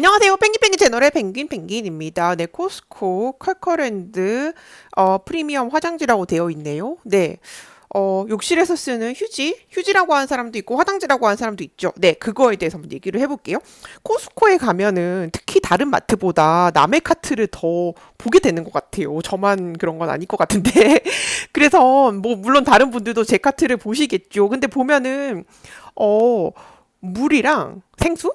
안녕하세요. 펭귄펭귄 채널의 펭귄펭귄입니다. 네, 코스코 컬컬랜드 프리미엄 화장지라고 되어 있네요. 네. 욕실에서 쓰는 휴지라고 하는 사람도 있고 화장지라고 하는 사람도 있죠. 네, 그거에 대해서 한번 얘기를 해볼게요. 코스코에 가면은 특히 다른 마트보다 남의 카트를 더 보게 되는 것 같아요. 저만 그런 건 아닐 것 같은데. 그래서 뭐 물론 다른 분들도 제 카트를 보시겠죠. 근데 보면은 어 물이랑 생수?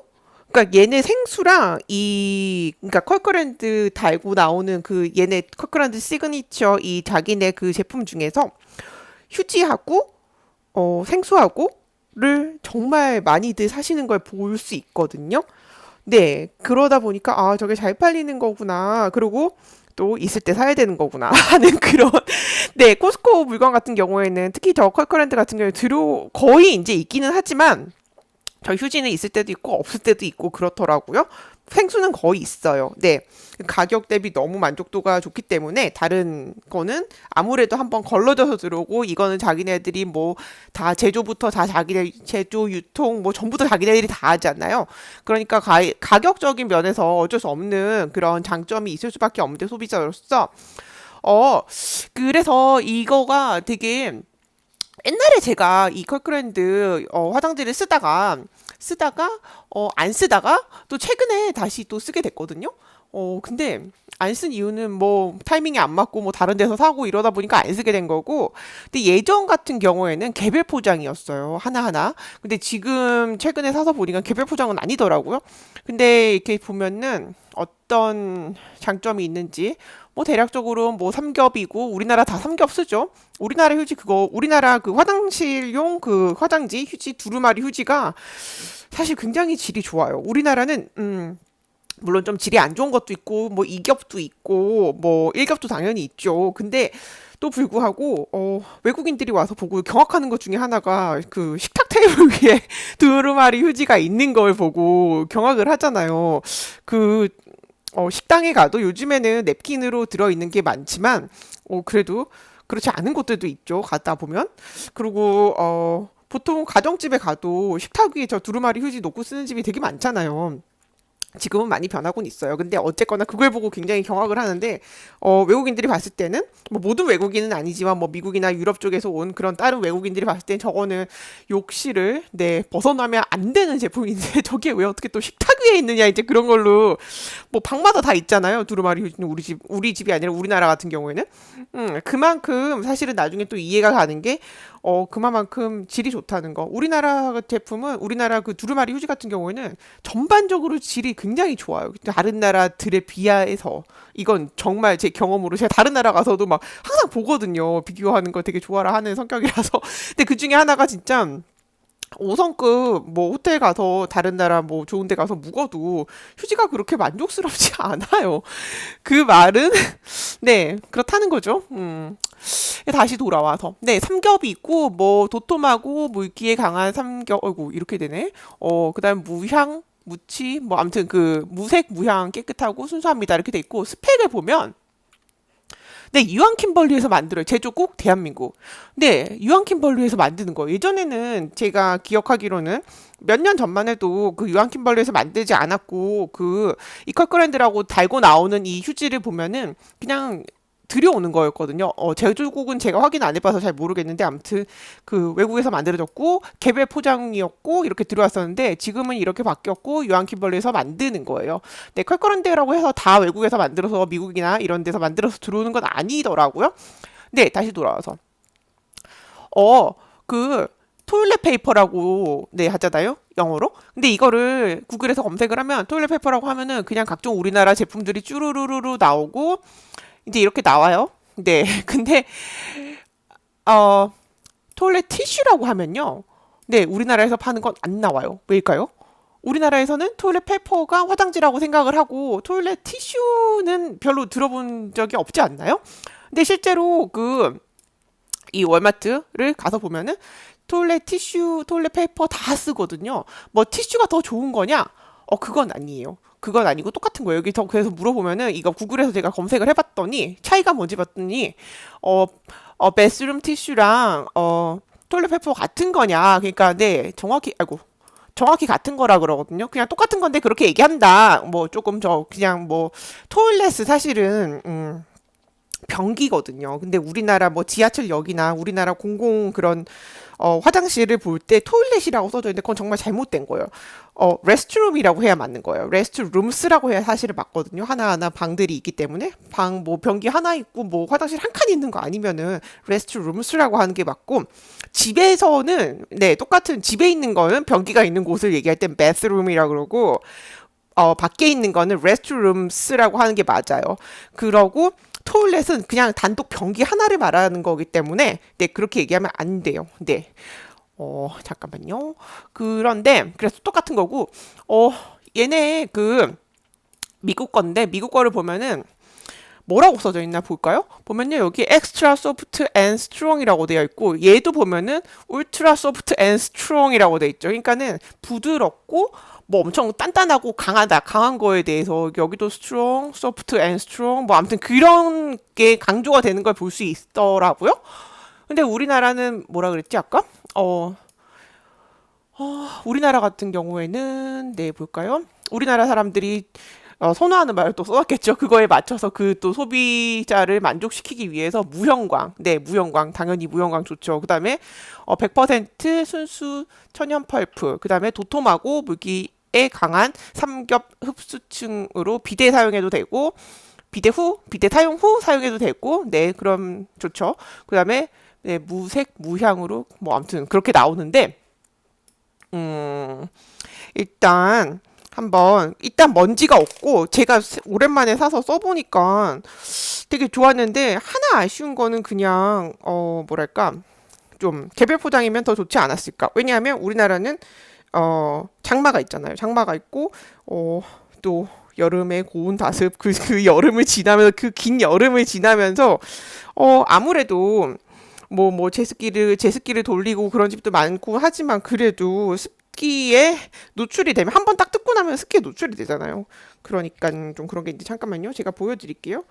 그러니까 얘네 생수랑 그러니까 컬컬랜드 달고 나오는 그 얘네 컬컬랜드 시그니처 이 자기네 그 제품 중에서 휴지하고 생수하고를 정말 많이들 사시는 걸 볼 수 있거든요. 네, 그러다 보니까 아 저게 잘 팔리는 거구나. 그리고 또 있을 때 사야 되는 거구나 하는 그런 네 코스코 물건 같은 경우에는 특히 저 컬컬랜드 같은 경우에 들어 거의 이제 있기는 하지만 저 휴지는 있을 때도 있고 없을 때도 있고 그렇더라고요. 생수는 거의 있어요. 네. 가격 대비 너무 만족도가 좋기 때문에 다른 거는 아무래도 한번 걸러져서 들어오고 이거는 자기네들이 뭐 다 제조부터 다 자기네 제조 유통 뭐 전부 다 자기네들이 다 하잖아요. 그러니까 가격적인 면에서 어쩔 수 없는 그런 장점이 있을 수밖에 없는데 소비자로서 어 그래서 이거가 되게 옛날에 제가 이 컬크랜드 화장지를 쓰다가 안 쓰다가 또 최근에 다시 또 쓰게 됐거든요. 근데 안 쓴 이유는 뭐 타이밍이 안 맞고 뭐 다른 데서 사고 이러다 보니까 안 쓰게 된 거고. 근데 예전 같은 경우에는 개별 포장이었어요. 하나하나. 근데 지금 최근에 사서 보니까 개별 포장은 아니더라고요. 근데 이렇게 보면은 어떤 장점이 있는지 뭐 대략적으로 뭐 삼겹이고 우리나라 다 삼겹 쓰죠. 우리나라 그 화장실용 그 화장지 휴지 두루마리 휴지가 사실 굉장히 질이 좋아요. 우리나라는 물론 좀 질이 안 좋은 것도 있고 뭐 이겹도 있고 뭐 일겹도 당연히 있죠. 근데 또 불구하고 외국인들이 와서 보고 경악하는 것 중에 하나가 그 식탁 테이블 위에 두루마리 휴지가 있는 걸 보고 경악을 하잖아요. 그 식당에 가도 요즘에는 냅킨으로 들어있는 게 많지만 그래도 그렇지 않은 곳들도 있죠. 가다 보면. 그리고 보통 가정집에 가도 식탁 위에 저 두루마리 휴지 놓고 쓰는 집이 되게 많잖아요. 지금은 많이 변하곤 있어요. 근데 어쨌거나 그걸 보고 굉장히 경악을 하는데 외국인들이 봤을 때는 뭐 모든 외국인은 아니지만 뭐 미국이나 유럽 쪽에서 온 그런 다른 외국인들이 봤을 땐 저거는 욕실을 네 벗어나면 안 되는 제품인데 저게 왜 어떻게 또 식탁 위에 있느냐 이제 그런 걸로 뭐 방마다 다 있잖아요. 두루마리 휴지는 우리 집이 아니라 우리나라 같은 경우에는 그만큼 사실은 나중에 또 이해가 가는 게 그만큼 질이 좋다는 거. 우리나라 제품은 우리나라 그 두루마리 휴지 같은 경우에는 전반적으로 질이 굉장히 좋아요. 다른 나라들에 비하해서 이건 정말 제 경험으로 제가 다른 나라 가서도 막 항상 보거든요. 비교하는 거 되게 좋아라 하는 성격이라서. 근데 그 중에 하나가 진짜 5성급 뭐 호텔 가서 다른 나라 뭐 좋은 데 가서 묵어도 휴지가 그렇게 만족스럽지 않아요. 그 말은 네, 그렇다는 거죠. 다시 돌아와서. 네, 삼겹이 있고, 뭐, 도톰하고, 물기에 강한 삼겹, 어이구, 이렇게 되네. 그다음 무향, 무치, 뭐, 아무튼 그, 무색, 무향, 깨끗하고 순수합니다. 이렇게 돼 있고, 스펙을 보면, 네, 유한 킴벌리에서 만들어요. 제조국 대한민국. 네, 유한 킴벌리에서 만드는 거예요. 예전에는 제가 기억하기로는 몇 년 전만 해도 그 유한 킴벌리에서 만들지 않았고 그 이컬그랜드라고 달고 나오는 이 휴지를 보면은 그냥 들여오는 거였거든요. 제조국은 제가 확인 안 해봐서 잘 모르겠는데 아무튼 그 외국에서 만들어졌고 개별 포장이었고 이렇게 들어왔었는데 지금은 이렇게 바뀌었고 유한킴벌리에서 만드는 거예요. 네, 컬컬한데라고 해서 다 외국에서 만들어서 미국이나 이런 데서 만들어서 들어오는 건 아니더라고요. 네, 다시 돌아와서 그 토일렛 페이퍼라고 네 하잖아요. 영어로. 근데 이거를 구글에서 검색을 하면 토일렛 페이퍼라고 하면은 그냥 각종 우리나라 제품들이 쭈루루루루 나오고 이제 이렇게 나와요. 네. 근데 어 토일렛 티슈라고 하면요. 네, 우리나라에서 파는 건 안 나와요. 왜일까요? 우리나라에서는 토일렛 페이퍼가 화장지라고 생각을 하고 토일렛 티슈는 별로 들어본 적이 없지 않나요? 근데 실제로 이 월마트를 가서 보면은 토일렛 티슈, 토일렛 페이퍼 다 쓰거든요. 뭐 티슈가 더 좋은 거냐? 그건 아니에요. 그건 아니고 똑같은 거예요. 여기서 그래서 물어보면은 이거 구글에서 제가 검색을 해봤더니 차이가 뭔지 봤더니 베스룸 티슈랑 토일렛 페이퍼 같은 거냐? 그러니까 네 정확히 아이고 정확히 같은 거라 그러거든요. 그냥 똑같은 건데 그렇게 얘기한다. 뭐 조금 그냥 뭐 토일렛이 사실은 변기거든요. 근데 우리나라 뭐 지하철역이나 우리나라 공공 그런 화장실을 볼 때 토일렛이라고 써져 있는데 그건 정말 잘못된 거예요. 레스트룸이라고 해야 맞는 거예요. 레스트룸스라고 해야 사실은 맞거든요. 하나하나 방들이 있기 때문에 방 뭐 변기 하나 있고 뭐 화장실 한 칸 있는 거 아니면은 레스트룸스라고 하는 게 맞고 집에서는 네 똑같은 집에 있는 거는 변기가 있는 곳을 얘기할 땐 bathroom이라고 그러고 밖에 있는 거는 restrooms,라고 하는 게 맞아요. 그러고 토일렛은 그냥 단독 변기 하나를 말하는 거기 때문에 네 그렇게 얘기하면 안 돼요. 네. 잠깐만요. 그런데 그래서 똑같은 거고 얘네 그 미국 건데 미국 거를 보면은 뭐라고 써져 있나 볼까요? 보면요 여기 extra soft and strong이라고 되어 있고 얘도 보면은 ultra soft and strong이라고 되어 있죠. 그러니까는 부드럽고 뭐 엄청 단단하고 강하다 강한 거에 대해서 여기도 strong, soft and strong 뭐 아무튼 그런 게 강조가 되는 걸 볼 수 있더라고요. 근데 우리나라는 뭐라 그랬지 아까? 우리나라 같은 경우에는 네 볼까요? 우리나라 사람들이 선호하는 말을 또 써놨겠죠. 그거에 맞춰서 그 또 소비자를 만족시키기 위해서 무형광, 네 무형광 당연히 무형광 좋죠. 그다음에 100% 순수 천연 펄프, 그다음에 도톰하고 물기에 강한 삼겹 흡수층으로 비대 사용해도 되고 비대 사용 후 사용해도 되고 네 그럼 좋죠. 그다음에 네, 무색 무향으로 뭐 아무튼 그렇게 나오는데 일단 일단 먼지가 없고 제가 오랜만에 사서 써보니까 되게 좋았는데 하나 아쉬운 거는 그냥 뭐랄까 좀 개별 포장이면 더 좋지 않았을까. 왜냐하면 우리나라는 장마가 있잖아요. 장마가 있고 또 여름에 고운 다습 그 여름을 지나면서 그 긴 여름을 지나면서 아무래도 뭐 제습기를 돌리고 그런 집도 많고 하지만 그래도 습기에 노출이 되면 한 번 딱 뜯고 나면 습기에 노출이 되잖아요. 그러니까 좀 그런 게 있는데 잠깐만요. 제가 보여드릴게요.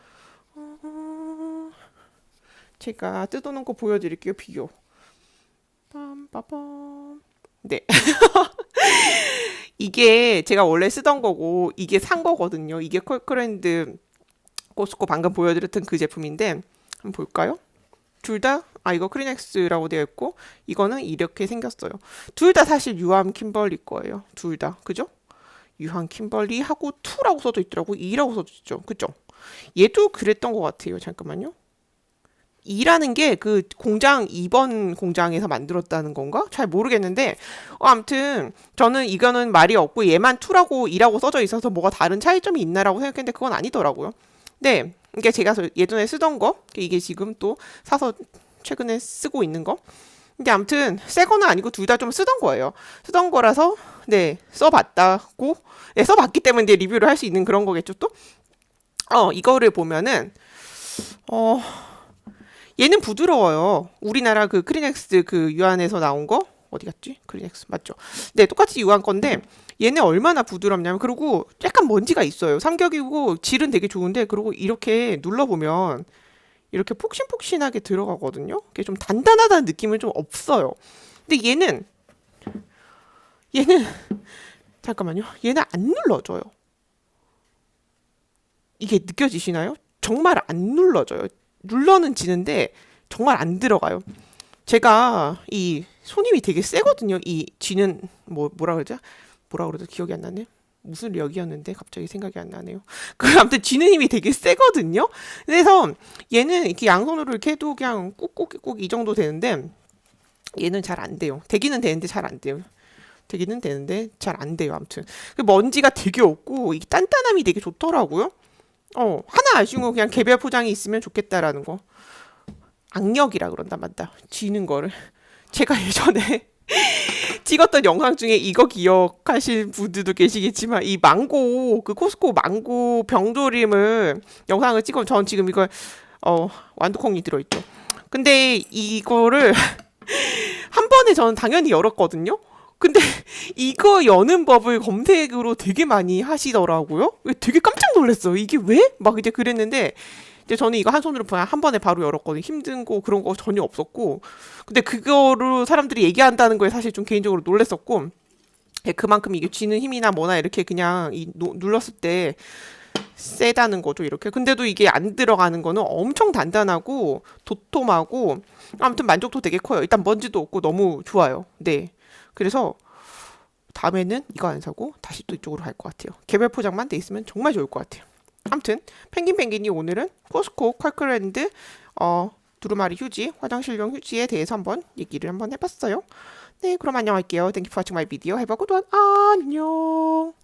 제가 뜯어놓은 거 보여드릴게요. 비교. 빰빠밤. 네. 이게 제가 원래 쓰던 거고 이게 산 거거든요. 이게 컬크랜드 코스코 방금 보여드렸던 그 제품인데 한번 볼까요? 둘 다, 이거 크리넥스라고 되어 있고, 이거는 이렇게 생겼어요. 둘 다 사실 유암 킴벌리 거예요. 둘 다. 그죠? 유암 킴벌리 하고 2라고 써져 있더라고. 2라고 써져 있죠. 그죠? 얘도 그랬던 것 같아요. 잠깐만요. 2라는 게 그 공장 2번 공장에서 만들었다는 건가? 잘 모르겠는데 아무튼 저는 이거는 말이 없고 얘만 2라고 2라고 써져 있어서 뭐가 다른 차이점이 있나라고 생각했는데 그건 아니더라고요. 네. 이게 제가 예전에 쓰던 거 이게 지금 또 사서 최근에 쓰고 있는 거. 근데 아무튼 새 거는 아니고 둘 다 좀 쓰던 거예요. 쓰던 거라서 네 써봤다고 네, 써봤기 때문에 이제 리뷰를 할 수 있는 그런 거겠죠 또. 이거를 보면은 얘는 부드러워요. 우리나라 그 크리넥스 그 유한에서 나온 거 어디 갔지? 크리넥스 맞죠? 네 똑같이 유한 건데 얘는 얼마나 부드럽냐면 그리고 약간 먼지가 있어요. 삼겹이고 질은 되게 좋은데 그리고 이렇게 눌러보면 이렇게 폭신폭신하게 들어가거든요. 이게 좀 단단하다는 느낌은 좀 없어요. 근데 얘는 잠깐만요. 얘는 안 눌러져요. 이게 느껴지시나요? 정말 안 눌러져요. 눌러는 지는데 정말 안 들어가요. 제가 이 손님이 되게 세거든요. 이 쥐는 뭐라 그러죠? 뭐라 그러죠? 기억이 안 나네. 무슨 역이었는데 갑자기 생각이 안 나네요. 그 아무튼 쥐는 힘이 되게 세거든요. 그래서 얘는 이렇게 양손으로 이렇게 해도 그냥 꾹꾹꾹 이 정도 되는데 얘는 잘 안 돼요. 되기는 되는데 잘 안 돼요. 되기는 되는데 잘 안 돼요. 아무튼 그 먼지가 되게 없고 이 단단함이 되게 좋더라고요. 하나 아쉬운 거 그냥 개별 포장이 있으면 좋겠다라는 거. 악력이라 그런다 맞다. 쥐는 거를 제가 예전에 찍었던 영상 중에 이거 기억하실 분들도 계시겠지만 이 망고 그 코스코 망고 병조림을 영상을 찍어 전 지금 이걸 완두콩이 들어있죠. 근데 이거를 한 번에 저는 당연히 열었거든요. 근데 이거 여는 법을 검색으로 되게 많이 하시더라고요. 되게 깜짝 놀랐어요. 이게 왜? 막 이제 그랬는데 이제 저는 이거 한 손으로 그냥 한 번에 바로 열었거든요. 힘든 거 그런 거 전혀 없었고 근데 그거를 사람들이 얘기한다는 거에 사실 좀 개인적으로 놀랐었고 네, 그만큼 이게 쥐는 힘이나 뭐나 이렇게 그냥 눌렀을 때 세다는 거죠, 이렇게. 근데도 이게 안 들어가는 거는 엄청 단단하고 도톰하고 아무튼 만족도 되게 커요. 일단 먼지도 없고 너무 좋아요. 네. 그래서 다음에는 이거 안 사고 다시 또 이쪽으로 갈 것 같아요. 개별 포장만 돼 있으면 정말 좋을 것 같아요. 아무튼 펭귄이 오늘은 포스코 퀄크랜드 두루마리 휴지, 화장실용 휴지에 대해서 한번 얘기를 한번 해봤어요. 네, 그럼 안녕할게요. Thank you for watching my video. Have a good one. 안녕.